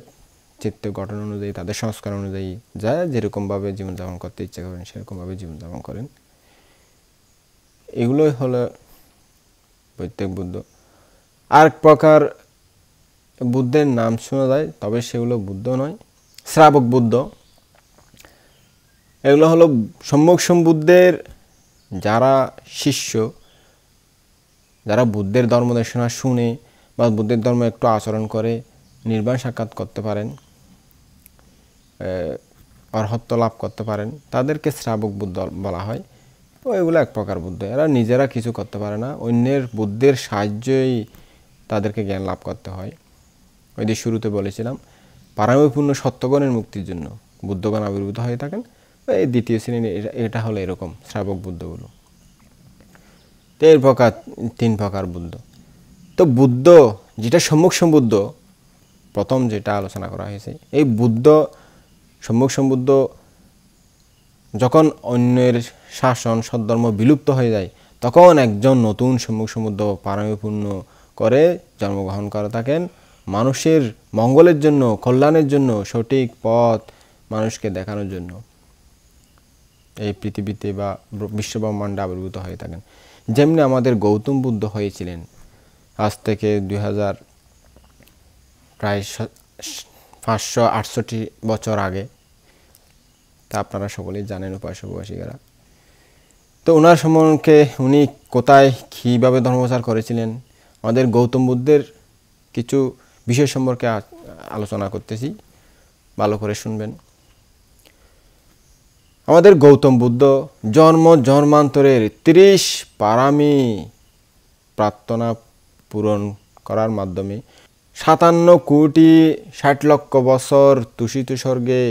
Speaker 1: চিত্ত গঠন অনুযায়ী, তাদের সংস্কার অনুযায়ী যা যেরকমভাবে জীবনযাপন করতে ইচ্ছা করেন সেরকমভাবে জীবনযাপন করেন। এগুলোই হলো প্রত্যেক বুদ্ধ। আর প্রকার বুদ্ধের নাম শোনা যায়, তবে সেগুলো বুদ্ধ নয়, শ্রাবক বুদ্ধ। এগুলো হলো সম্যক সম্বুদ্ধের যারা শিষ্য, যারা বুদ্ধের ধর্মদেশনা শুনে বা বুদ্ধের ধর্ম একটু আচরণ করে নির্বাণ সাক্ষাৎ করতে পারেন, অরহত্ব লাভ করতে পারেন, তাদেরকে শ্রাবক বুদ্ধ বলা হয়। তো এগুলো এক প্রকার বুদ্ধ। এরা নিজেরা কিছু করতে পারে না, অন্যের বুদ্ধের সাহায্যেই তাদেরকে জ্ঞান লাভ করতে হয়। ওই যে শুরুতে বলেছিলাম, পারমপূর্ণ সত্যগণের মুক্তির জন্য বুদ্ধগণ আবির্ভূত হয়ে থাকেন। এই দ্বিতীয় শ্রেণী, এটা হলো এরকম শ্রাবক বুদ্ধগুলো। তো এর প্রকার 3 প্রকার বুদ্ধ। তো বুদ্ধ যেটা সম্যক সম্বুদ্ধ, প্রথম যেটা আলোচনা করা হয়েছে, এই বুদ্ধ সম্যক সম্বুদ্ধ যখন অন্যের শাসন সদ্ধর্ম বিলুপ্ত হয়ে যায়, তখন একজন নতুন সম্যক সম্বুদ্ধ পারমপূর্ণ করে জন্মগ্রহণ করে থাকেন, মানুষের মঙ্গলের জন্য, কল্যাণের জন্য, সঠিক পথ মানুষকে দেখানোর জন্য এই পৃথিবীতে বা বিশ্বব্রহ্মাণ্ডে আবির্ভূত হয়ে থাকেন। যেমনি আমাদের গৌতম বুদ্ধ হয়েছিলেন আজ থেকে 2000 প্রায় 568 বছর আগে, তা আপনারা সকলেই জানেন উপাসক উপাসিকারা। তো ওনার সম্পর্কে, উনি কোথায় কীভাবে ধর্মপ্রচার করেছিলেন, আমাদের গৌতম বুদ্ধের কিছু বিষয় সম্পর্কে আলোচনা করতেছি, ভালো করে শুনবেন। আমাদের গৌতম বুদ্ধ জন্ম জন্মান্তরের 30 পারামি প্রার্থনা পূরণ করার মাধ্যমে 57,60,00,000 বছর তুষিত স্বর্গে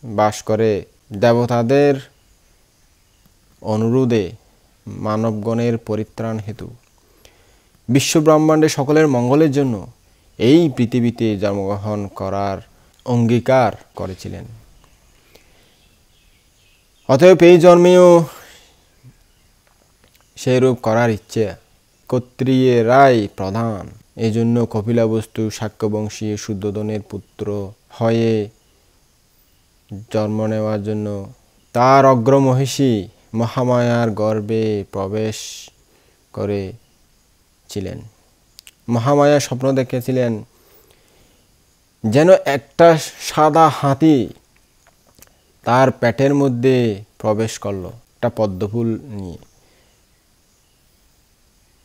Speaker 1: বাস করে দেবতাদের অনুরোধে মানবগণের পরিত্রাণ হেতু বিশ্বব্রহ্মাণ্ডে সকলের মঙ্গলের জন্য এই পৃথিবীতে জন্মগ্রহণ করার অঙ্গীকার করেছিলেন। অতএব এই জন্মেও সেইরূপ করার ইচ্ছে ক্ষত্রিয়েরাই প্রধান। এই জন্য কপিলাবস্তু শাক্যবংশী শুদ্ধোধনের পুত্র হয়ে জন্ম নেওয়ার জন্য তার অগ্রমহিষী মহামায়ার গর্ভে প্রবেশ করেছিলেন। মহামায়া স্বপ্ন দেখেছিলেন যেন একটা সাদা হাতি তার পেটের মধ্যে প্রবেশ করলো একটা পদ্মফুল নিয়ে।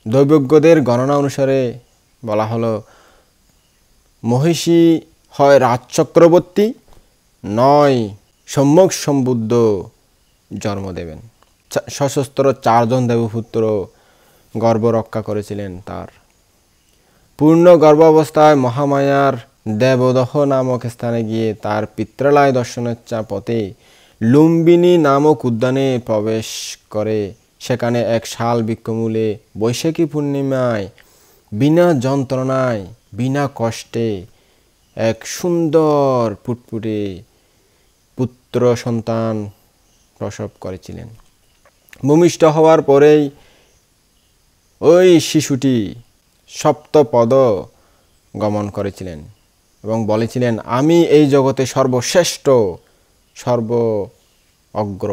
Speaker 1: দৈবজ্ঞদের গণনা অনুসারে বলা হলো, মহিষী হয় রাজচক্রবর্তী, নয় সম্যক সম্বুদ্ধ জন্ম দেবেন। সশস্ত্র 4 জন দেবপুত্র গর্ভ রক্ষা করেছিলেন তার। পূর্ণ গর্ভাবস্থায় মহামায়ার দেবদহ নামক স্থানে গিয়ে তার পিত্রালয় দর্শনের পথে লুম্বিনী নামক উদ্যানে প্রবেশ করে সেখানে এক শাল বৃক্ষমূলে বৈশাখী পূর্ণিমায় বিনা যন্ত্রণায় বিনা কষ্টে এক সুন্দর ফুটফুটে পুত্র সন্তান প্রসব করেছিলেন। ভূমিষ্ঠ হওয়ার পরেই ওই শিশুটি সপ্তপদ গমন করেছিলেন এবং বলেছিলেন, আমি এই জগতে সর্বশ্রেষ্ঠ, সর্ব অগ্র,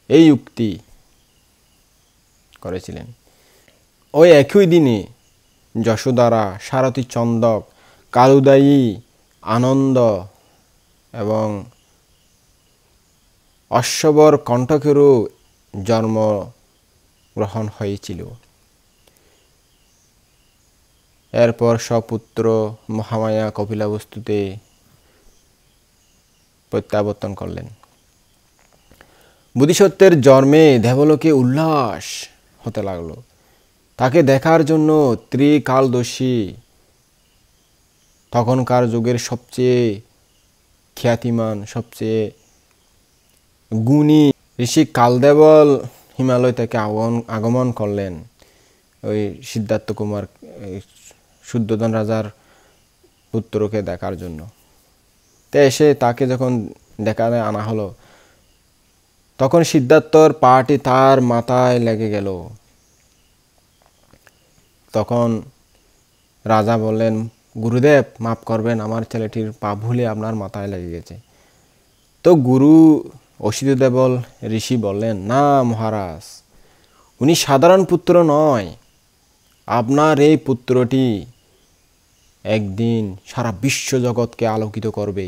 Speaker 1: এই উক্তি করেছিলেন। ওই একই দিনে যশোদারা, সারথী চন্দক, কালুদায়ী, আনন্দ এবং অশ্ববর কণ্ঠকেরও জন্মগ্রহণ হয়েছিল। এরপর সপুত্র মহামায়া কপিলাবস্তুতে প্রত্যাবর্তন করলেন। বোধিসত্ত্বের জন্মে দেবলোকে উল্লাস হতে লাগলো। তাকে দেখার জন্য ত্রিকালদর্শী, তখনকার যুগের সবচেয়ে খ্যাতিমান, সবচেয়ে গুণী ঋষি কালদেবল হিমালয় থেকে আগমন করলেন ওই সিদ্ধার্থ কুমার, শুদ্ধোধন রাজার পুত্রকে দেখার জন্য। তো এসে তাকে যখন দেখাতে আনা হলো, তখন সিদ্ধার্থর পাটি তার মাথায় লেগে গেল। তখন রাজা বললেন, গুরুদেব মাফ করবেন, আমার ছেলেটির পা ভুলে আপনার মাথায় লেগে গেছে। তো গুরু অসিত দেবল ঋষি বললেন, না মহারাজ, উনি সাধারণ পুত্র নয়, আপনার এই পুত্রটি একদিন সারা বিশ্ব জগৎকে আলোকিত করবে,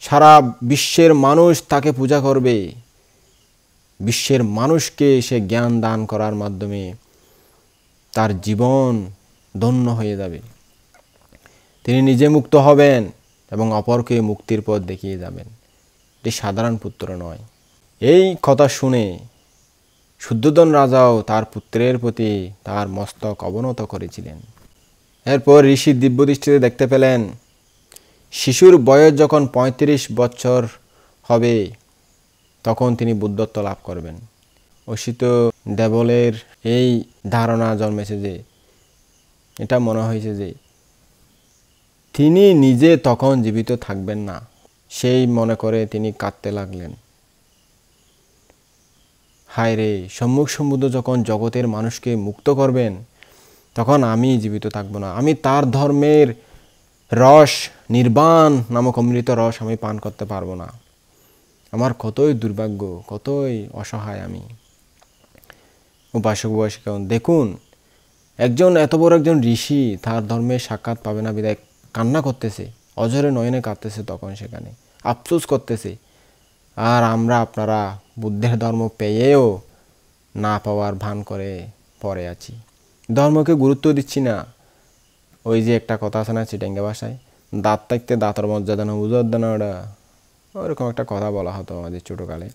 Speaker 1: সারা বিশ্বের মানুষ তাকে পূজা করবে, বিশ্বের মানুষকে সে জ্ঞান দান করার মাধ্যমে তার জীবন ধন্য হয়ে যাবে, তিনি নিজে মুক্ত হবেন এবং অপরকে মুক্তির পথ দেখিয়ে যাবেন, এটি সাধারণ পুত্র নয়। এই কথা শুনে শুদ্ধোধন রাজাও তার পুত্রের প্রতি তার মস্তক অবনত করেছিলেন। এরপর ঋষি দিব্যদৃষ্টিতে দেখতে পেলেন, শিশুর বয়স যখন 35 বছর হবে তখন তিনি বুদ্ধত্ব লাভ করবেন। অসিত দেবলের এই ধারণা জন্মেছে যে, এটা মনে হয়েছে যে তিনি নিজে তখন জীবিত থাকবেন না, সেই মনে করে তিনি কাঁদতে লাগলেন। হায় রে, সম্মুখ সমুদ্র যখন জগতের মানুষকে মুক্ত করবেন তখন আমি জীবিত থাকব না, আমি তার ধর্মের রস, নির্বাণ নামক অমৃত রস আমি পান করতে পারবো না, আমার কতই দুর্ভাগ্য, কতই অসহায় আমি। উপাসক উপাসিকা দেখুন, একজন এত বড় একজন ঋষি তার ধর্মের সাক্ষাৎ পাবে না বিদায় কান্না করতেছে, অঝরে নয়নে কাঁদতেছে, তখন সেখানে আফসোস করতেছে। আর আমরা আপনারা বুদ্ধের ধর্ম পেয়েও না পাওয়ার ভান করে পড়ে আছি, ধর্মকে গুরুত্ব দিচ্ছি না। ওই যে একটা কথা আছে না চিটাঙ্গা ভাষায়, দাঁত থাকতে দাঁতর মর্যাদা না বুঝার না, ওটা ওরকম একটা কথা বলা হতো আমাদের ছোটোকালে।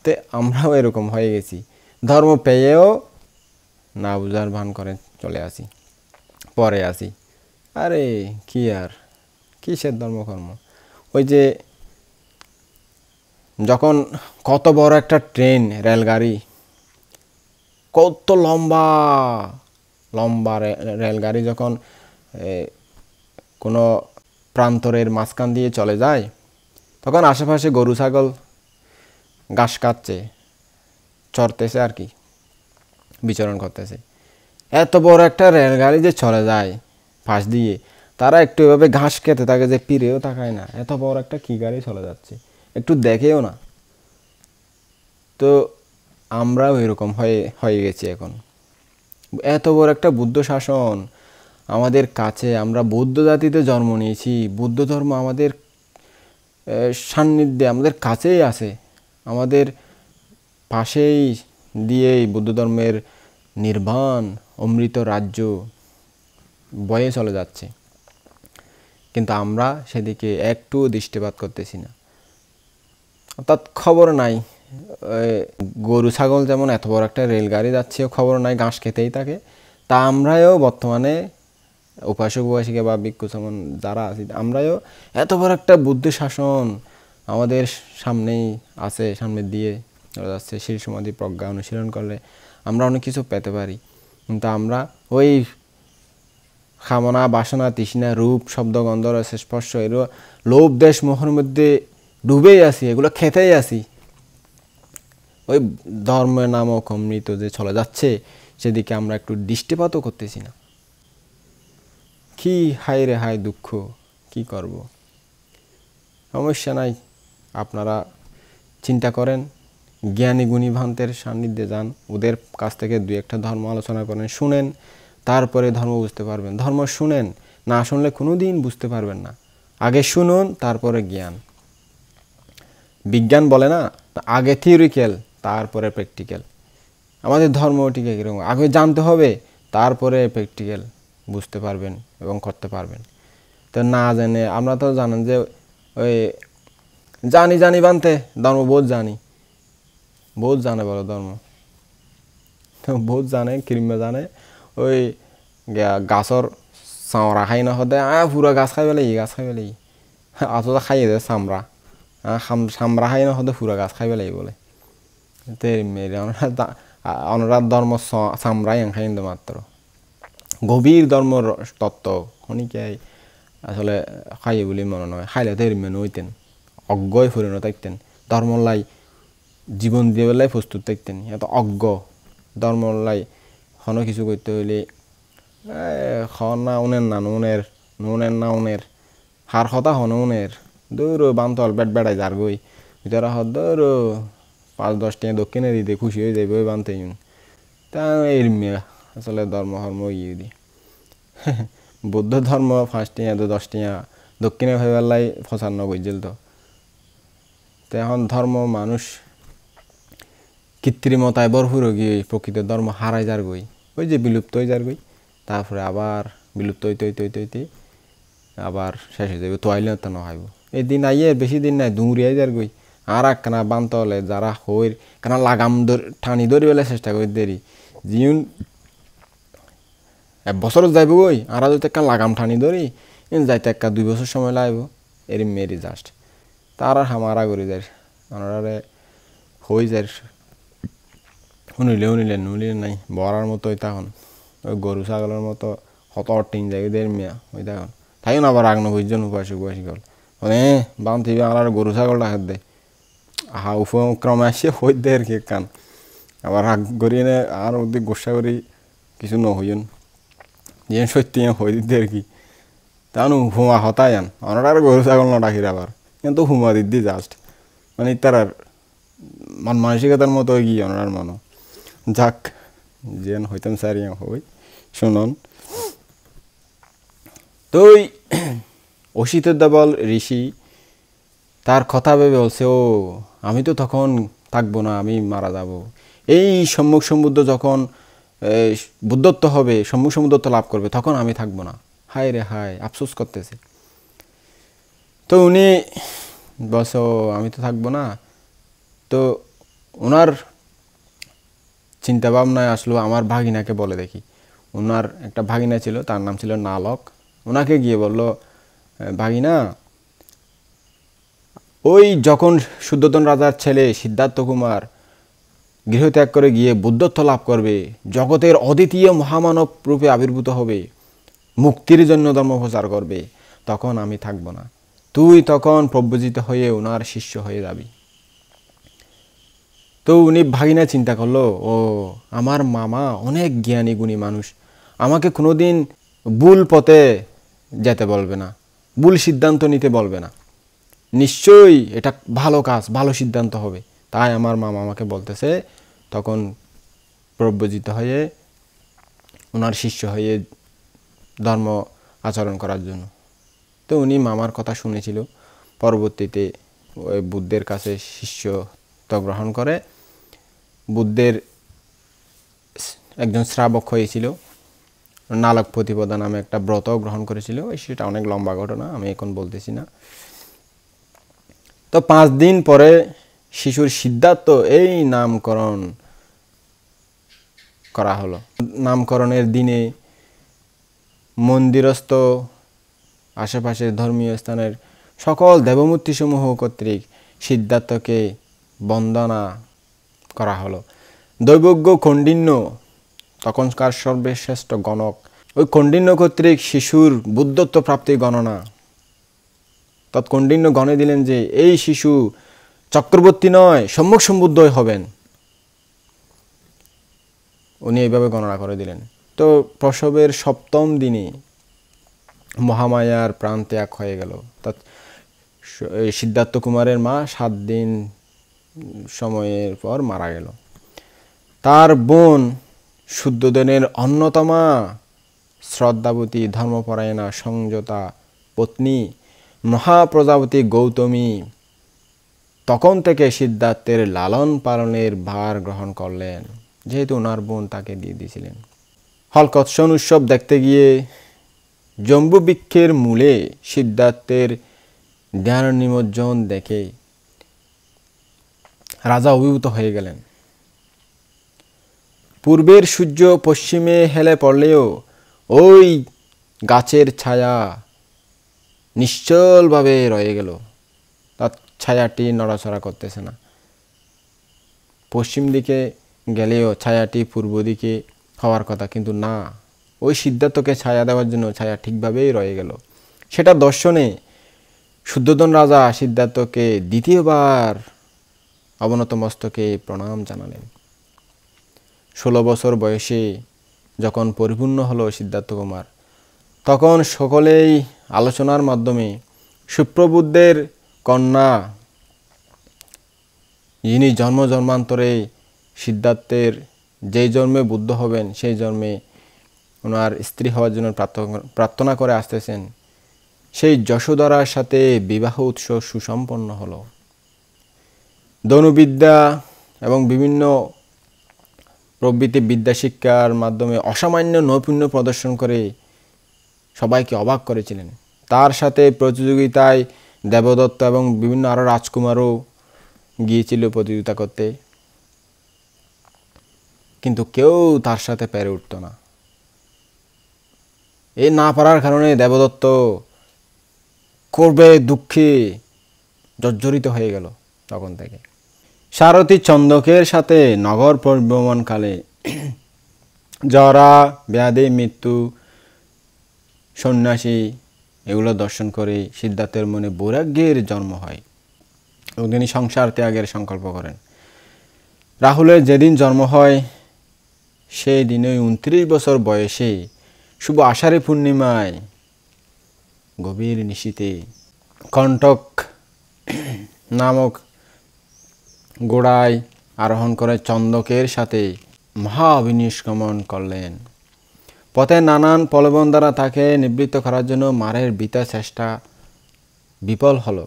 Speaker 1: তো আমরাও এরকম হয়ে গেছি, ধর্ম পেয়েও না বুঝার ভান করে চলে আসি, পরে আসি। আরে কি আর কিসের ধর্মকর্ম। ওই যে যখন কত বড় একটা ট্রেন, রেলগাড়ি, কত লম্বা লম্বা রেলগাড়ি যখন কোনো প্রান্তরের মাঝখান দিয়ে চলে যায়, তখন আশেপাশে গরু ছাগল ঘাস কাটছে, চড়তেছে আর কি, বিচরণ করতেছে। এত বড় একটা রেলগাড়ি যে চলে যায় পাশ দিয়ে, তারা একটু এভাবে ঘাস খেতে থাকে যে পিড়েও তাকায় না, এত বড় একটা কি গাড়ি চলে যাচ্ছে, একটু দেখেও না। তো আমরাও এরকম হয়ে গেছি এখন। এত বড় একটা বুদ্ধ শাসন আমাদের কাছে, আমরা বৌদ্ধ জাতিতে জন্ম নিয়েছি, বুদ্ধ ধর্ম আমাদের সান্নিধ্যে আমাদের কাছেই আছে, আমাদের পাশেই দিয়েই বুদ্ধ ধর্মের নির্বাণ অমৃত রাজ্য বয়ে চলে যাচ্ছে, কিন্তু আমরা সেদিকে একটু দৃষ্টিপাত করতেছি না, অর্থাৎ খবর নাই গরু ছাগল যেমন এত বড় একটা রেলগাড়ি যাচ্ছে খবর নাই, ঘাস খেতেই থাকে, তা আমরাও বর্তমানে উপাসক উপাসিকা বা ভিক্ষু যেমন যারা আছি আমরাও এত বড় একটা বুদ্ধ শাসন আমাদের সামনেই আছে, সামনে দিয়ে যাচ্ছে। সেই সমাধি প্রজ্ঞা অনুশীলন করলে আমরা অনেক কিছু পেতে পারি, কিন্তু আমরা ওই কামনা বাসনা তৃষ্ণা রূপ শব্দ গন্ধ রস স্পর্শ এর লোভ দেশ মোহর মধ্যে ডুবেই আছি, এগুলো খেতেই আছি। ওই ধর্মের নামক অমৃত যে চলে যাচ্ছে সেদিকে আমরা একটু দৃষ্টিপাতও করতেছি না। কি হায় রে হায় দুঃখ, কি করব। সমস্যা নাই, আপনারা চিন্তা করেন, জ্ঞানী গুণীভান্তের সান্নিধ্যে যান, ওদের কাছ থেকে দুই একটা ধর্ম আলোচনা করেন, শুনেন, তারপরে ধর্ম বুঝতে পারবেন। ধর্ম শুনেন, না শুনলে কোনো দিন বুঝতে পারবেন না। আগে শুনুন, তারপরে জ্ঞান। বিজ্ঞান বলে না, আগে থিওরিক্যাল তারপরে প্র্যাকটিক্যাল। আমাদের ধর্ম ঠিক এরকম, আগে জানতে হবে তারপরে প্র্যাকটিক্যাল বুঝতে পারবেন এবং করতে পারবেন। তো না জেনে, আমরা তো জানেন যে ওই জানি বানতে ধর্ম বোধ জানি, বোধ জানে বলো ধর্ম, বোধ জানে কিরিমে জানে ওই গাছর চামড়া খাই না হতে পুরা গাছ খাই পেলে গাছ খাই পেলে আসলে খাইয়ে দেয় চামড়া, চামড়া খাই না হতে পুরা গাছ খাই পেলে বলে। অনুরাধ ধর্ম চামড়াই খাই মাত্র, গভীর ধর্ম তত্ত্ব খনিকাই আসলে খাইয়ে বলে মনে নয়। খাইলে তো এরমেন হইতেন, অজ্ঞই ফুরিয়ে থাকতেন, ধর্মলাই জীবন দিয়ে বেলায় প্রস্তুত থাকতেন। এত অজ্ঞ ধর্মলাই কোনো কিছু করতে হইলে না উনের না নুনের, নুনের না উনের, হার কথা হন উনের, দৌড়ো বান্তল বেট বেড়াই যার গই ভিতরে হত দৌড়ো 5-10 টাকা দক্ষিণে দিতে খুশি হয়ে যাবে ওই বানতে। তা এরমিয়া আসলে ধর্ম ধর্ম ইয়ে দি বৌদ্ধ ধর্ম 5 টাকা 10 টাকা দক্ষিণে হয়ে বেলায় 95 জেল। তো এখন ধর্ম মানুষ কৃত্রিমতায় ভরপুর গিয়ে প্রকৃত ধর্ম হারাই যার গই, ওই যে বিলুপ্ত হয়ে যার গই, তারপরে আবার বিলুপ্ত হইতে হইতে হইতে হইতে আবার শেষ হয়ে যাবে। তো আইলে তো না হইব, এই দিন আইয়ে বেশি দিন নাই দৌড়িয়াই যার গই। আর এক কানা বান্ত হলে যারা হইর কেন লাগাম টানি ধরি বেলে চেষ্টা করি দেরি জিউন 1 বছর যাইব গই, আর যদি একটা লাগাম টানি ধরি যাইতে একটা 2 বছর সময় লাগব। এর মেরি জাস্ট তার আর হামারা করি যায় আনারে হয়ে যায়। শুনিলে নুলিলে নাই বরার মতো ওই তখন ওই গরু ছাগলের মতো হত টিন যায় ওদের মেয়া ওই তখন তাই না। আবার আগ্ন বুঝছেন উপাসী গল মানে বান্তিবে আর গরু ছাগলটা হাত দেয় আহা উপক্রমে আসে হই দেয় আর কি কান। আবার রাগ করিয়ে নে আর ওদের গোসা করি কিছু নহইন যে সত্যি হই দিতে আর কি। তাহলে হুমা হতাই আন অনার আর গরু ছাগল না ডাকির আবার কিন্তু হুমা দিদি জাস্ট মানে তার আর মন মানসিকতার মতো গিয়ে ওনার মনো যাক যেন হইতাম সারি হই শুনুন। তো ওই অসিতের দেবল ঋষি তার কথা ভেবে বলছে, ও আমি তো তখন থাকবো না, আমি মারা যাব। এই সম্মুখ সমুদ্র যখন বুদ্ধত্ব হবে, সম্মুখ সমুদ্রত্ব লাভ করবে, তখন আমি থাকবো না। হায় রে হায়, আফসোস করতেছে। তো উনি বলছে আমি তো থাকবো না। তো ওনার চিন্তা ভাবনায় আসলো আমার ভাগিনাকে বলে দেখি। ওনার একটা ভাগিনা ছিল, তার নাম ছিল নালক। ওনাকে গিয়ে বলল, ভাগিনা ওই যখন শুদ্ধোধন রাজার ছেলে সিদ্ধার্থ কুমার গৃহত্যাগ করে গিয়ে বুদ্ধত্ব লাভ করবে, জগতের অদ্বিতীয় মহামানব রূপে আবির্ভূত হবে, মুক্তির জন্য ধর্ম প্রচার করবে, তখন আমি থাকবো না। তুই তখন প্রব্রজিত হয়ে ওনার শিষ্য হয়ে যাবি। তো উনি ভাগিনা চিন্তা করলো, ও আমার মামা অনেক জ্ঞানী গুণী মানুষ, আমাকে কোনোদিন ভুল পথে যেতে বলবে না, ভুল সিদ্ধান্ত নিতে বলবে না, নিশ্চয়ই এটা ভালো কাজ, ভালো সিদ্ধান্ত হবে। তাই আমার মামা আমাকে বলতেছে তখন প্রব্রজিত হয়ে ওনার শিষ্য হয়ে ধর্ম আচরণ করার জন্য। তো উনি মামার কথা শুনেছিল, পরবর্তীতে ওই বুদ্ধের কাছে শিষ্যত্ব গ্রহণ করে বুদ্ধের একজন শ্রাবক হয়েছিল। নালক প্রতিপদা নামে একটা ব্রত গ্রহণ করেছিল। সেটা অনেক লম্বা ঘটনা, আমি এখন বলতেছি না। তো 5 দিন পরে শিশুর সিদ্ধার্থ এই নামকরণ করা হলো। নামকরণের দিনে মন্দিরস্থ আশেপাশের ধর্মীয় স্থানের সকল দেবমূর্তিসমূহ কর্তৃক সিদ্ধার্থকে বন্দনা করা হলো। দৈবজ্ঞ কৌণ্ডিন্য তখনকার সর্বশ্রেষ্ঠ গণক, ওই কৌণ্ডিন্য কর্তৃক শিশুর বুদ্ধত্ব প্রাপ্তি গণনা তৎকৌণ্ডিন্য গণে দিলেন যে এই শিশু চক্রবর্তী নয়, সম্যক সম্বুদ্ধই হবেন। উনি এইভাবে গণনা করে দিলেন। তো প্রসবের 7ম দিনে মহামায়ার প্রাণ ত্যাগ হয়ে গেল। সিদ্ধার্থ কুমারের মা 7 দিন সময়ের পর মারা গেল। তার বোন শুদ্ধোদনের অন্যতমা শ্রদ্ধাবতী, ধর্মপরায়ণা, সংযতা পত্নী মহাপ্রজাপতি গৌতমী তখন থেকে সিদ্ধার্থের লালন পালনের ভার গ্রহণ করলেন, যেহেতু ওনার বোন তাকে দিয়ে দিয়েছিলেন। হলকৎসন উৎসব দেখতে গিয়ে জম্বু বৃক্ষের মূলে সিদ্ধার্থের ধ্যান নিমজ্জন দেখে রাজা অভিভূত হয়ে গেলেন। পূর্বের সূর্য পশ্চিমে হেলে পড়লেও ওই গাছের ছায়া নিশ্চলভাবে রয়ে গেল। তার ছায়াটি নড়াচড়া করতেছে না। পশ্চিম দিকে গেলেও ছায়াটি পূর্ব দিকে হওয়ার কথা, কিন্তু না, ওই সিদ্ধার্থকে ছায়া দেওয়ার জন্য ছায়া ঠিকভাবেই রয়ে গেল। সেটা দর্শনে শুদ্ধোদন রাজা সিদ্ধার্থকে দ্বিতীয়বার অবনত মস্তকে প্রণাম জানালেন। 16 বছর বয়সে যখন পরিপূর্ণ হলো সিদ্ধার্থ কুমার, তখন সকলেই আলোচনার মাধ্যমে সুপ্রবুদ্ধের কন্যা, যিনি জন্ম জন্মান্তরে সিদ্ধার্থের যেই জন্মে বুদ্ধ হবেন সেই জন্মে ওনার স্ত্রী হওয়ার জন্য প্রার্থনা করে আসতেছেন, সেই যশোধরার সাথে বিবাহ উৎসব সুসম্পন্ন হলো। ধনুবিদ্যা এবং বিভিন্ন প্রভৃতি বিদ্যা শিক্ষার মাধ্যমে অসামান্য নৈপুণ্য প্রদর্শন করে সবাইকে অবাক করেছিলেন। তার সাথে প্রতিযোগিতায় দেবদত্ত এবং বিভিন্ন আরও রাজকুমারও গিয়েছিল প্রতিযোগিতা করতে, কিন্তু কেউ তার সাথে পেরে উঠত না। এই না পারার কারণে দেবদত্ত করবে দুঃখে জর্জরিত হয়ে গেল। তখন থেকে সারথী চন্দকের সাথে নগর পরিভ্রমণকালে জরা, ব্যাধি, মৃত্যু, সন্ন্যাসী এগুলো দর্শন করে সিদ্ধার্থের মনে বৈরাগ্যের জন্ম হয় এবং তিনি সংসার ত্যাগের সংকল্প করেন। রাহুলের যেদিন জন্ম হয় সেই দিনে 29 বছর বয়সে শুভ আষাঢ়ী পূর্ণিমায় গভীর নিশীথে কণ্টক নামক ঘোড়ায় আরোহণ করে চন্দকের সাথে মহা অভিনিষ্ক্রমণ করলেন। পথে নানান প্রলোভন দ্বারা তাকে নিবৃত্ত করার জন্য মারের বৃথা চেষ্টা বিফল হল।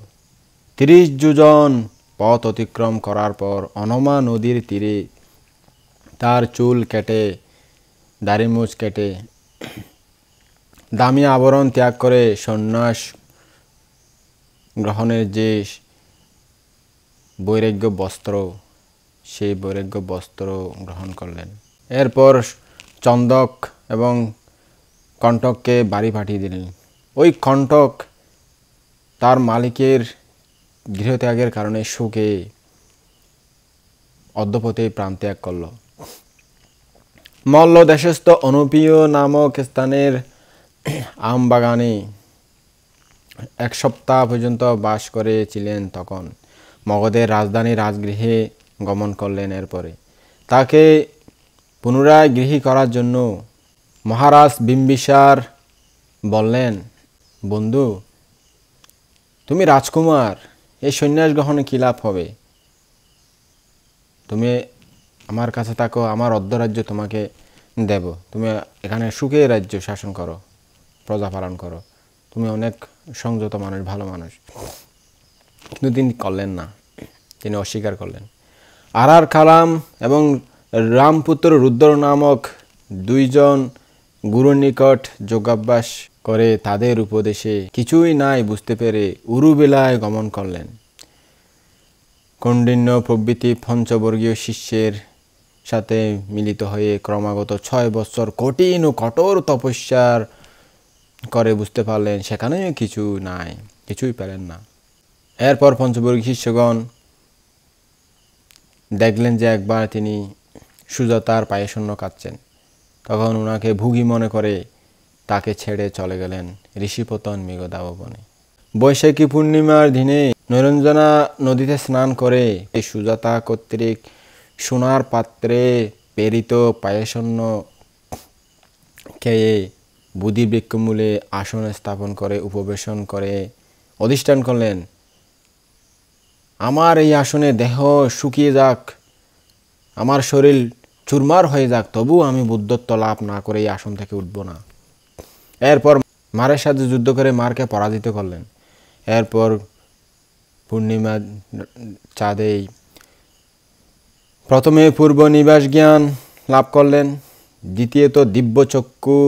Speaker 1: 30 যোজন পথ অতিক্রম করার পর অনমা নদীর তীরে তার চুল কেটে, দাড়িমুছ কেটে, দামি আবরণ ত্যাগ করে সন্ন্যাস গ্রহণের যে বৈরাগ্য বস্ত্র, সেই বৈরাগ্য বস্ত্র গ্রহণ করলেন। এরপর চন্দক এবং কণ্টককে বাড়ি পাঠিয়ে দিলেন। ওই কণ্টক তার মালিকের গৃহত্যাগের কারণে শোকে অদ্যপতে প্রাণত্যাগ করল। মল্ল দেশস্থ অনুপীয় নামক স্থানের আম বাগানে 1 সপ্তাহ পর্যন্ত বাস করেছিলেন। তখন মগধের রাজধানী রাজগৃহে গমন করলেন। এরপরে তাকে পুনরায় গৃহী করার জন্য মহারাজ বিম্বিসার বললেন, বন্ধু, তুমি রাজকুমার, এই সন্ন্যাস গ্রহণে কী লাভ হবে? তুমি আমার কাছে থাকো, আমার অর্ধরাজ্য তোমাকে দেব, তুমি এখানে সুখে রাজ্য শাসন করো, প্রজা পালন করো, তুমি অনেক সংযত মানুষ, ভালো মানুষ। কিন্তু তিনি করলেন না, তিনি অস্বীকার করলেন। আরার কালাম এবং রামপুত্র রুদ্র নামক 2 জন গুরুর নিকট যোগাভ্যাস করে তাদের উপদেশে কিছুই নাই বুঝতে পেরে উরুবেলায় গমন করলেন। কৌণ্ডিন্য প্রভৃতি পঞ্চবর্গীয় শিষ্যের সাথে মিলিত হয়ে ক্রমাগত 6 বছর কঠিন ও কঠোর তপস্যার করে বুঝতে পারলেন সেখানেও কিছু নাই, কিছুই পেলেন না। এরপর পঞ্চবর্গীয় শিষ্যগণ দেখলেন যে একবার তিনি সুজাতার পায়ে শূন্য কাঁদছেন, তখন ওনাকে ভুগি মনে করে তাকে ছেড়ে চলে গেলেন ঋষিপতন মৃগদাব বনে। বৈশাখী পূর্ণিমার দিনে নৈরঞ্জনা নদীতে স্নান করে এই সুজাতা কর্তৃক সোনার পাত্রে প্রেরিত পায়েসন্ন খেয়ে বুদ্ধি বৃক্ষমূলে আসনে স্থাপন করে উপবেশন করে অধিষ্ঠান করলেন, আমার এই আসনে দেহ শুকিয়ে যাক, আমার শরীর চুরমার হয়ে যাক, তবু আমি বুদ্ধত্ব লাভ না করে এই আসন থেকে উঠব না। এরপর মারের সাথে যুদ্ধ করে মারকে পরাজিত করলেন। এরপর পূর্ণিমা চাঁদেই প্রথমে পূর্ব নিবাস জ্ঞান লাভ করলেন, দ্বিতীয়ত দিব্য চক্ষু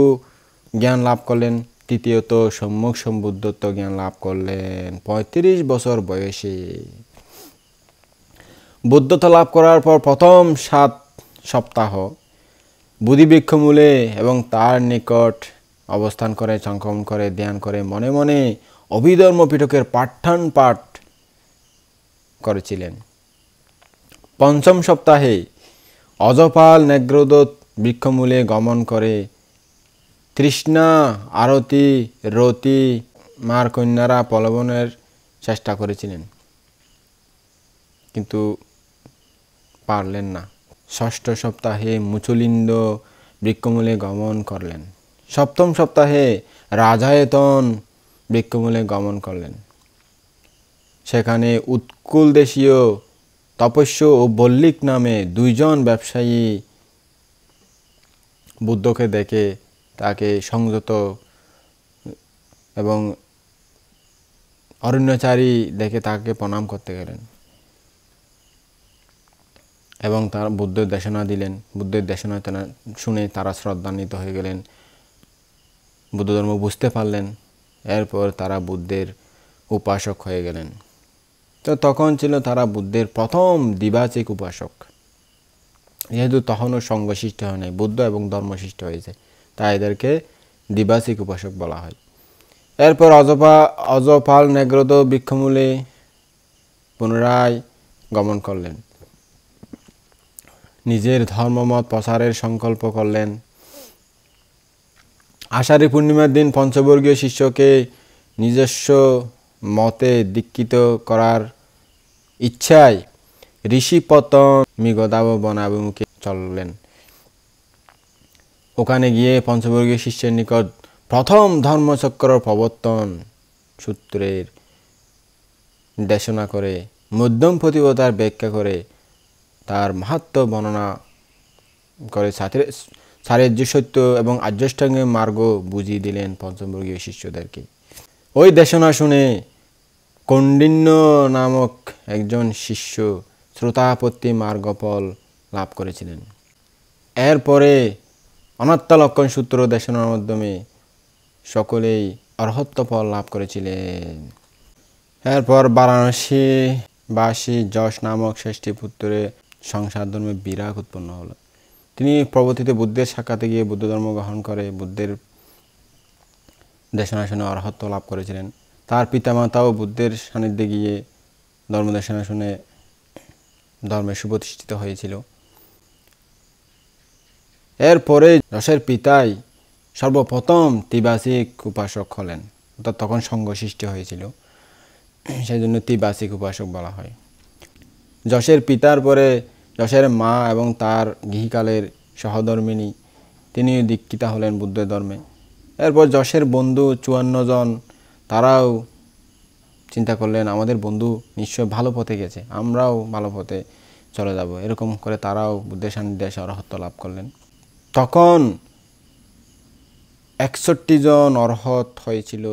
Speaker 1: জ্ঞান লাভ করলেন, তৃতীয়ত সম্যক সম্বুদ্ধত্ব জ্ঞান লাভ করলেন 35 বছর বয়সে। বুদ্ধত্ব লাভ করার পর প্রথম 7 সপ্তাহ বুদ্ধিবৃক্ষমূলে এবং তার নিকট অবস্থান করে সংক্রমণ করে ধ্যান করে মনে মনে অভিধর্ম পিটকের পাঠ্যান পাঠ করেছিলেন। পঞ্চম সপ্তাহে অজপাল নেগ্রদূত বৃক্ষমূলে গমন করে তৃষ্ণা আরতি রতি মার কন্যারা প্রলোভনের চেষ্টা করেছিলেন, কিন্তু পারলেন না। ষষ্ঠ সপ্তাহে মুচলিন্দ বৃক্ষমূলে গমন করলেন। সপ্তম সপ্তাহে রাজায়তন বৃক্ষমূলে গমন করলেন। সেখানে উৎকুল দেশীয় তপস্য ও বল্লিক নামে 2 জন ব্যবসায়ী বুদ্ধকে দেখে তাকে সংযত এবং অরণ্যচারী দেখে তাকে প্রণাম করতে গেলেন এবং তার বুদ্ধের দেশনা দিলেন। বুদ্ধের দেশনা শুনে তারা শ্রদ্ধান্বিত হয়ে গেলেন, বুদ্ধ ধর্ম বুঝতে পারলেন। এরপর তারা বুদ্ধের উপাসক হয়ে গেলেন। তো তখন ছিল তারা বুদ্ধের প্রথম দ্বিবাচিক উপাসক, যেহেতু তখনও সঙ্গ সৃষ্টি হয় নাই, বুদ্ধ এবং ধর্ম সৃষ্টি হয়েছে, তাই এদেরকে দ্বিবাচিক উপাসক বলা হয়। এরপর অজপাল নেগ্রদ বৃক্ষমূলে পুনরায় গমন করলেন, নিজের ধর্মমত প্রচারের সংকল্প করলেন। আষাঢ়ী পূর্ণিমার দিন পঞ্চবর্গীয় শিষ্যকে নিজস্ব মতে দীক্ষিত করার ইচ্ছায় ঋষিপতন মৃগদাব বনাভিমুখে চললেন। ওখানে গিয়ে পঞ্চবর্গীয় শিষ্যের নিকট প্রথম ধর্মচক্র প্রবর্তন সূত্রের দেশনা করে মধ্যম প্রতিপদার ব্যাখ্যা করে তার মাহাত্ম্য বর্ণনা করে সারেজ্য সত্য এবং আর্যষ্টাঙ্গের মার্গ বুঝিয়ে দিলেন পঞ্চবর্গীয় শিষ্যদেরকে। ওই দেশনা শুনে কৌণ্ডিন্য নামক একজন শিষ্য শ্রোতাপত্তি মার্গফল লাভ করেছিলেন। এরপরে অনাত্মা লক্ষণ সূত্র দেশনার মাধ্যমে সকলেই অরহত্ব ফল লাভ করেছিলেন। এরপর বারাণসী যশ নামক 6টি পুত্রে সংসার ধর্মে বিরাগ উৎপন্ন হল। তিনি প্রবর্তিত বুদ্ধের সাক্ষাতে গিয়ে বুদ্ধ ধর্ম গ্রহণ করে বুদ্ধের দেশনা শুনে অরহত্ব লাভ করেছিলেন। তার পিতামাতাও বুদ্ধের সান্নিধ্যে গিয়ে ধর্ম দেশনা শুনে ধর্মে সুপ্রতিষ্ঠিত হয়েছিল। এরপরে যশের পিতাই সর্বপ্রথম ত্রিবাচিক উপাসক হলেন, অর্থাৎ তখন সঙ্গ সৃষ্টি হয়েছিল, সেই জন্য ত্রিবাচিক উপাসক বলা হয়। যশের পিতার পরে যশের মা এবং তার গৃহকালের সহধর্মিণী তিনিও দীক্ষিতা হলেন বুদ্ধ ধর্মে। এরপর যশের বন্ধু 54 জন, তারাও চিন্তা করলেন আমাদের বন্ধু নিশ্চয় ভালো পথে গেছে, আমরাও ভালো পথে চলে যাব, এরকম করে তারাও বুদ্ধের সান্নিধ্যে এসে অরহত্ব লাভ করলেন। তখন 61 জন অরহত হয়েছিল।